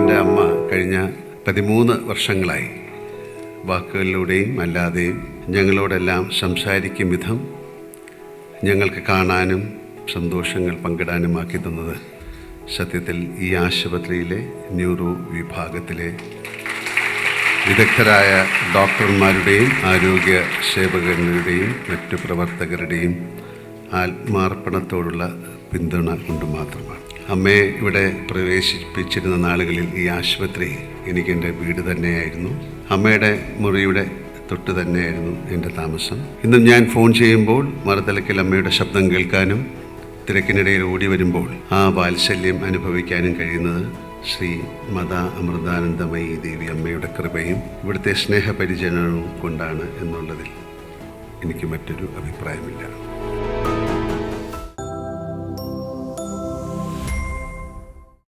എൻ്റെ അമ്മ കഴിഞ്ഞ 13 വർഷങ്ങളായി വാക്കുകളിലൂടെയും അല്ലാതെയും ഞങ്ങളോടെല്ലാം സംസാരിക്കും വിധം ഞങ്ങൾക്ക് കാണാനും സന്തോഷങ്ങൾ പങ്കിടാനുമാക്കി തന്നത് സത്യത്തിൽ ഈ ആശുപത്രിയിലെ ന്യൂറോ വിഭാഗത്തിലെ വിദഗ്ധരായ ഡോക്ടർമാരുടെയും ആരോഗ്യ സേവകരുടെയും മറ്റു പ്രവർത്തകരുടെയും ആത്മാർപ്പണത്തോടുള്ള പിന്തുണ കൊണ്ട് മാത്രമാണ്. അമ്മയെ ഇവിടെ പ്രവേശിപ്പിച്ചിരുന്ന നാളുകളിൽ ഈ ആശുപത്രി എനിക്കെൻ്റെ വീട് തന്നെയായിരുന്നു. അമ്മയുടെ മുറിയുടെ തൊട്ട് തന്നെയായിരുന്നു എൻ്റെ താമസം. ഇന്നും ഞാൻ ഫോൺ ചെയ്യുമ്പോൾ മറുതലയ്ക്കൽ അമ്മയുടെ ശബ്ദം കേൾക്കാനും തിരക്കിനിടയിൽ ഓടി വരുമ്പോൾ ആ വാത്സല്യം അനുഭവിക്കാനും കഴിയുന്നത് ശ്രീ മത അമൃതാനന്ദമയി ദേവി അമ്മയുടെ കൃപയും ഇവിടുത്തെ സ്നേഹപരിചരണവും കൊണ്ടാണ് എന്നുള്ളതിൽ എനിക്ക് മറ്റൊരു അഭിപ്രായമില്ല.